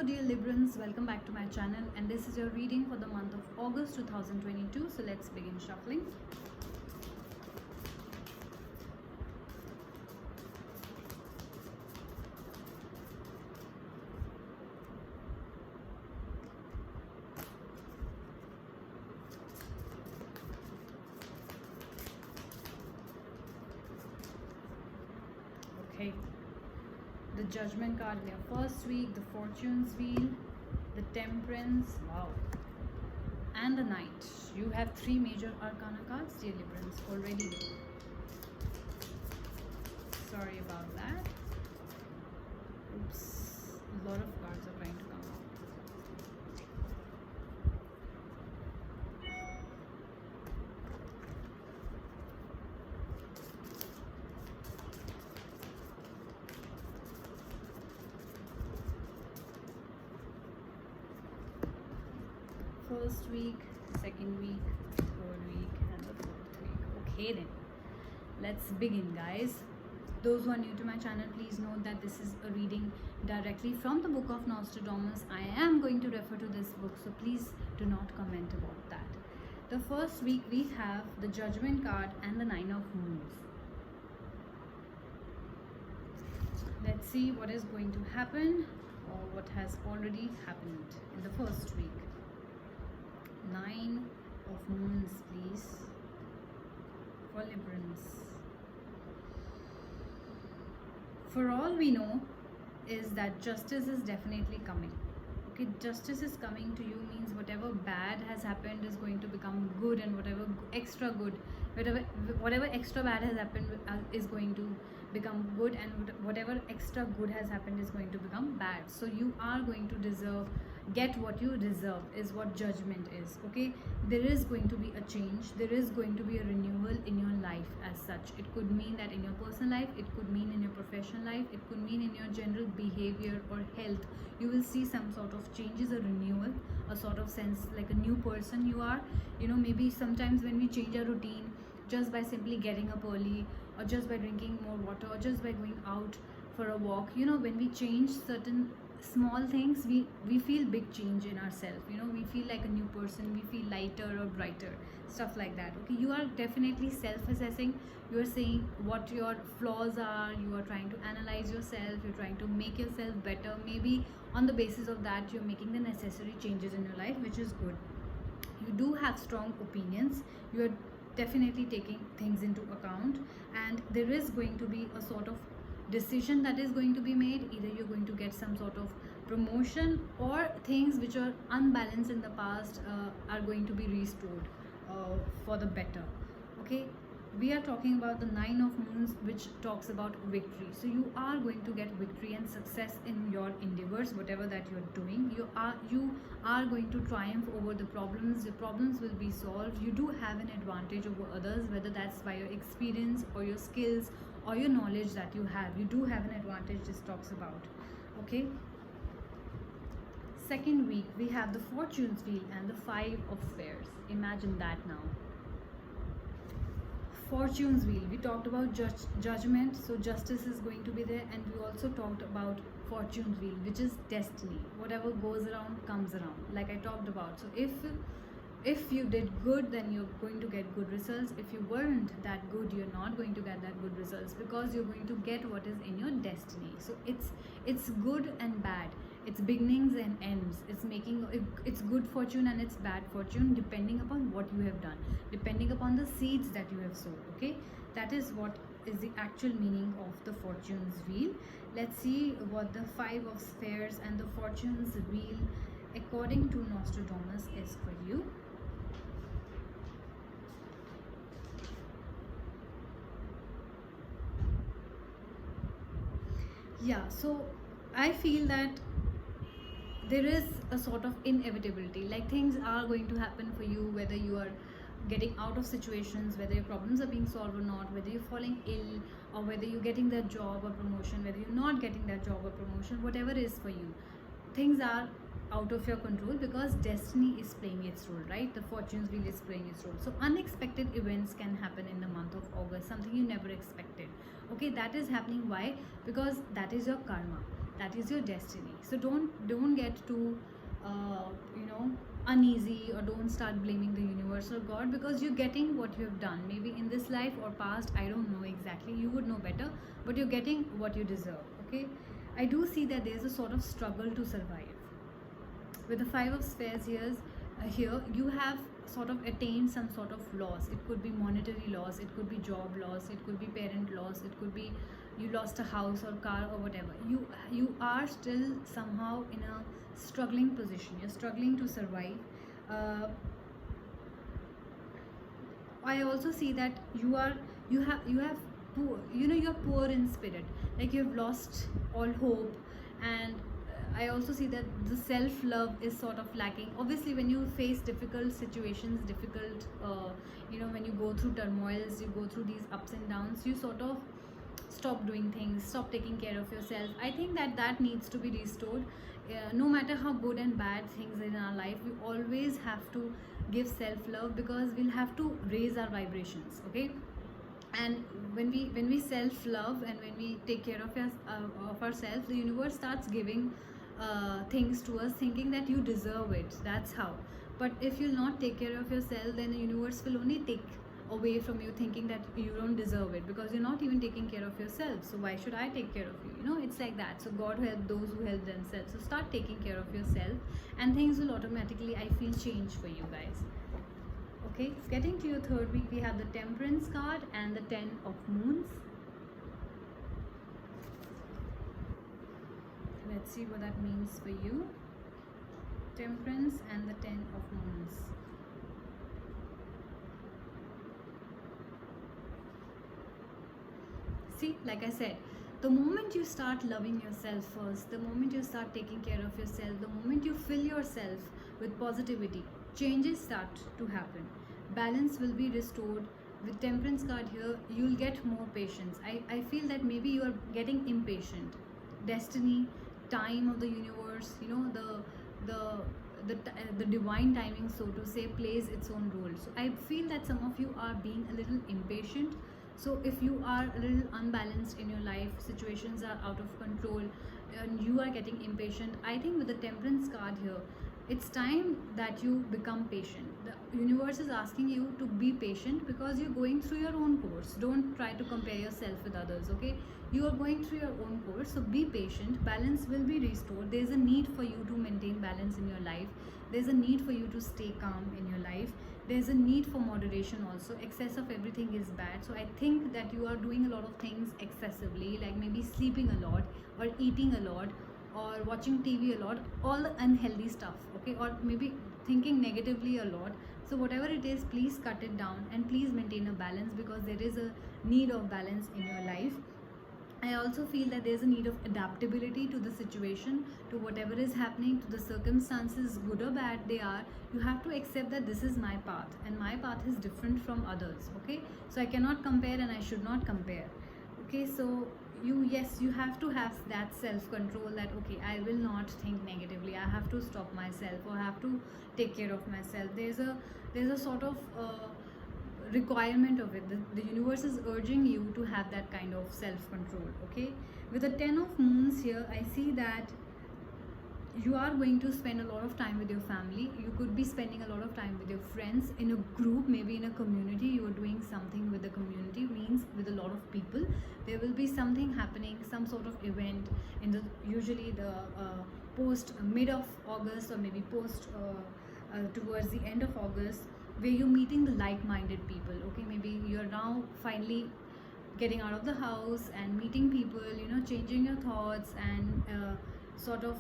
Hello dear Librans, welcome back to my channel, and this is your reading for the month of August 2022. So let's begin shuffling. Okay. The Judgment card in your first week, the Fortune's Wheel, the Temperance, wow, and the Knight. You have three major arcana cards, dear Librans, already. Sorry about that. Oops, a lot of cards are trying to come out. First week, second week, third week, and the fourth week. Okay then, let's begin, guys. Those who are new to my channel, please note that this is a reading directly from the book of Nostradamus. I am going to refer to this book, so please do not comment about that. The first week we have the Judgment card and the Nine of Moons. Let's see what is going to happen or what has already happened in the first week. Nine of Moons, please, for Librans. For all we know is that justice is definitely coming. Okay, justice is coming to you means whatever bad has happened is going to become good, and whatever extra good, whatever extra bad has happened is going to become good, and whatever extra good has happened is going to become bad. So you are going to get what you deserve, is what judgment is. Okay, there is going to be a change, there is going to be a renewal in your life as such. It could mean that in your personal life, it could mean in your professional life, it could mean in your general behavior or health. You will see some sort of changes, a renewal, a sort of sense like a new person you are. You know, maybe sometimes when we change our routine just by simply getting up early, or just by drinking more water, or just by going out for a walk, you know, when we change certain small things, we feel big change in ourselves. You know, we feel like a new person, we feel lighter or brighter, stuff like that. Okay, you are definitely self-assessing, you are saying what your flaws are, you are trying to analyze yourself, you're trying to make yourself better. Maybe on the basis of that you're making the necessary changes in your life, which is good. You do have strong opinions, you are definitely taking things into account, and there is going to be a sort of decision that is going to be made. Either you're going to get some sort of promotion, or things which are unbalanced in the past are going to be restored for the better. Okay, we are talking about the Nine of Moons, which talks about victory. So you are going to get victory and success in your endeavors, whatever that you're doing. You are going to triumph over the problems. The problems will be solved. You do have an advantage over others, whether that's by your experience or your skills or your knowledge that you have. You do have an advantage, this talks about. Okay, second week we have the Fortune's Wheel and the Five of Spades. Imagine that now. Fortune's Wheel, we talked about judgment, so justice is going to be there, and we also talked about Fortune's Wheel, which is destiny. Whatever goes around comes around, like I talked about. So if you did good, then you're going to get good results. If you weren't that good, you're not going to get that good results, because you're going to get what is in your destiny. So it's good and bad, it's beginnings and ends. It's good fortune and it's bad fortune, depending upon what you have done, depending upon the seeds that you have sown. Okay, that is what is the actual meaning of the Fortune's Wheel. Let's see what the Five of Spades and the Fortune's Wheel according to Nostradamus is for you. Yeah, so I feel that there is a sort of inevitability, like things are going to happen for you, whether you are getting out of situations, whether your problems are being solved or not, whether you're falling ill, or whether you're getting that job or promotion, whether you're not getting that job or promotion, whatever it is for you, things are out of your control, because destiny is playing its role, right? The Fortune's Wheel is playing its role. So unexpected events can happen in the month of August, something you never expected. Okay, that is happening. Why? Because that is your karma. that is your destiny. So don't get too uh, you know uneasy, or don't start blaming the universe or God, because you're getting what you have done, maybe in this life or past, I don't know exactly, you would know better, but you're getting what you deserve. Okay, I do see that there's a sort of struggle to survive with the five of spheres here. Here you have sort of attained some sort of loss. It could be monetary loss, it could be job loss, it could be parent loss, it could be you lost a house or car or whatever. You are still somehow in a struggling position, you're struggling to survive. uh, I also see that you have poor, you're poor in spirit, like you've lost all hope. And I also see that the self love is sort of lacking. Obviously, when you face difficult situations, difficult, when you go through turmoils, you go through these ups and downs, you sort of stop doing things, stop taking care of yourself. I think that needs to be restored. No matter how good and bad things in our life, we always have to give self love, because we'll have to raise our vibrations. Okay, and when we self love and when we take care of ourselves, the universe starts giving things to us, thinking that you deserve it. That's how. But if you'll not take care of yourself, then the universe will only take away from you, thinking that you don't deserve it, because you're not even taking care of yourself. So why should I take care of you? It's like that. So God help those who help themselves. So start taking care of yourself, and things will automatically, I feel, change for you guys. Okay, getting to your third week, we have the Temperance card and the 10 of Moons. Let's see what that means for you. Temperance and the 10 of Moons. See, like I said, the moment you start loving yourself first, the moment you start taking care of yourself, the moment you fill yourself with positivity, changes start to happen. Balance will be restored. With Temperance card here, you'll get more patience. I feel that maybe you are getting impatient. Destiny, time of the universe, the divine timing, so to say, plays its own role. So I feel that some of you are being a little impatient. So if you are a little unbalanced in your life, situations are out of control, and you are getting impatient, I think with the Temperance card here, it's time that you become patient. The universe is asking you to be patient, because you're going through your own course. Don't try to compare yourself with others. Okay, you are going through your own course, so be patient. Balance will be restored. There's a need for you to maintain balance in your life. There's a need for you to stay calm in your life. There's a need for moderation also. Excess of everything is bad. So I think that you are doing a lot of things excessively, like maybe sleeping a lot, or eating a lot, or watching TV a lot, all the unhealthy stuff. Okay, or maybe thinking negatively a lot. So whatever it is, please cut it down, and please maintain a balance, because there is a need of balance in your life. I also feel that there's a need of adaptability to the situation, to whatever is happening, to the circumstances, good or bad they are. You have to accept that this is my path, and my path is different from others. Okay, so I cannot compare, and I should not compare. Okay, so you have to have that self control, that okay, I will not think negatively, I have to stop myself, or I have to take care of myself. There's a sort of requirement of it. The universe is urging you to have that kind of self control. Okay, with the 10 of Moons here, I see that you are going to spend a lot of time with your family. You could be spending a lot of time with your friends, in a group, maybe in a community. You are doing something with the community, means with a lot of people. There will be something happening, some sort of event in the usually the post mid of August, or maybe post towards the end of August, where you're meeting the like-minded people. Okay, maybe you're now finally getting out of the house and meeting people, changing your thoughts, and sort of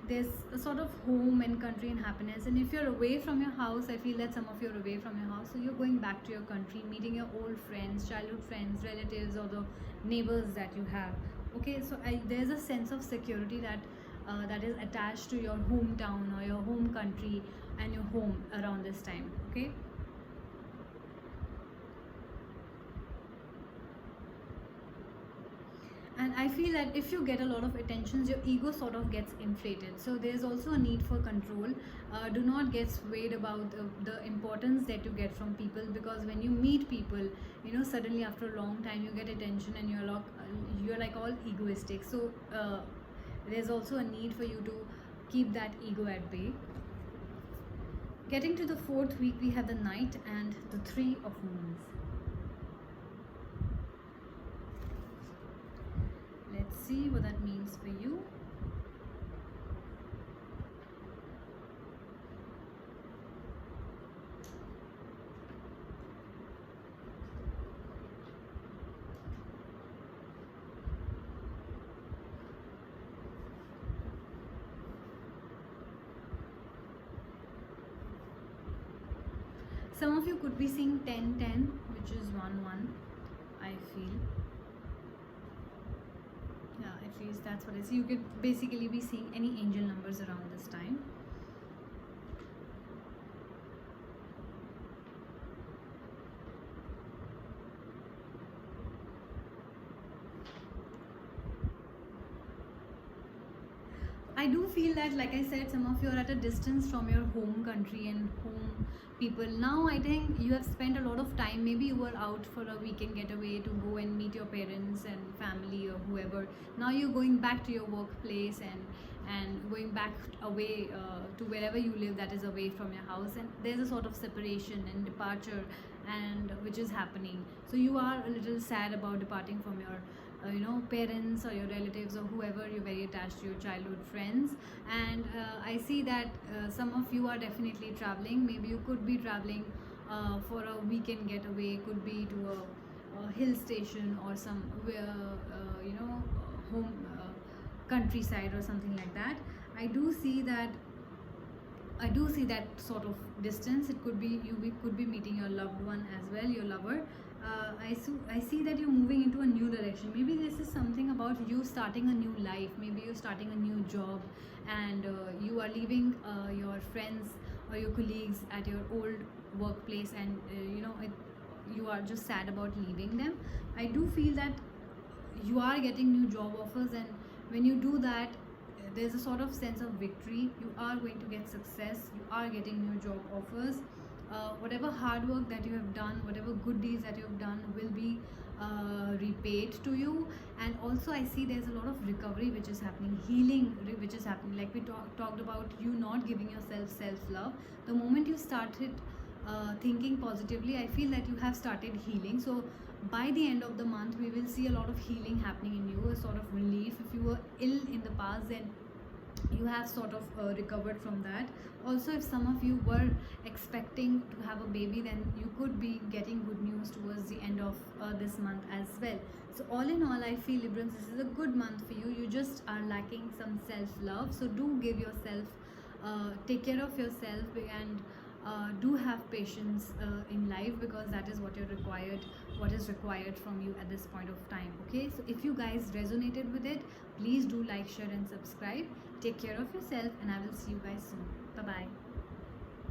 there's a sort of home and country and happiness. And if you're away from your house, I feel that some of you are away from your house, so you're going back to your country, meeting your old friends, childhood friends, relatives, or the neighbors that you have. Okay, so there's a sense of security that is attached to your hometown, or your home country, and your home around this time. Okay, and I feel that if you get a lot of attentions, your ego sort of gets inflated. So there's also a need for control. Do not get swayed about the importance that you get from people, because when you meet people, suddenly after a long time you get attention, and you're like all egoistic. So There's also a need for you to keep that ego at bay. Getting to the 4th week, we have the Knight and the 3 of Wands. Let's see what that means for you. Some of you could be seeing 10-10, which is 1-1, I feel. Yeah, at least that's what I see. You could basically be seeing any angel numbers around this time. I do feel that, like I said, some of you are at a distance from your home country and home people. Now I think you have spent a lot of time, maybe you were out for a weekend getaway to go and meet your parents and family or whoever. Now you're going back to your workplace and going back away to wherever you live, that is away from your house, and there's a sort of separation and departure and which is happening. So you are a little sad about departing from your parents or your relatives or whoever you're very attached to, your childhood friends. And I see that some of you are definitely traveling. Maybe you could be traveling for a weekend getaway, could be to a hill station or some home countryside or something like that. I do see that sort of distance. It could be could be meeting your loved one as well, your lover. I see that you're moving into a new direction. Maybe this is something about you starting a new life. Maybe you're starting a new job, and you are leaving your friends or your colleagues at your old workplace, and you are just sad about leaving them. I do feel that you are getting new job offers, and when you do that, there's a sort of sense of victory. You are going to get success. You are getting new job offers. Whatever hard work that you have done, whatever good deeds that you have done will be repaid to you. And also I see there's a lot of recovery which is happening, healing which is happening. Like we talked about, you not giving yourself self-love. The moment you started thinking positively, I feel that you have started healing. So by the end of the month, we will see a lot of healing happening in you, a sort of relief. If you were ill in the past, then you have sort of recovered from that. Also, if some of you were expecting to have a baby, then you could be getting good news towards the end of this month as well. So all in all, I feel, Librans, this is a good month for you. You just are lacking some self-love, so do give yourself, take care of yourself, and do have patience in life, because that is what is required from you at this point of time. Okay, so if you guys resonated with it, please do like, share and subscribe. Take care of yourself, and I will see you guys soon. Bye bye.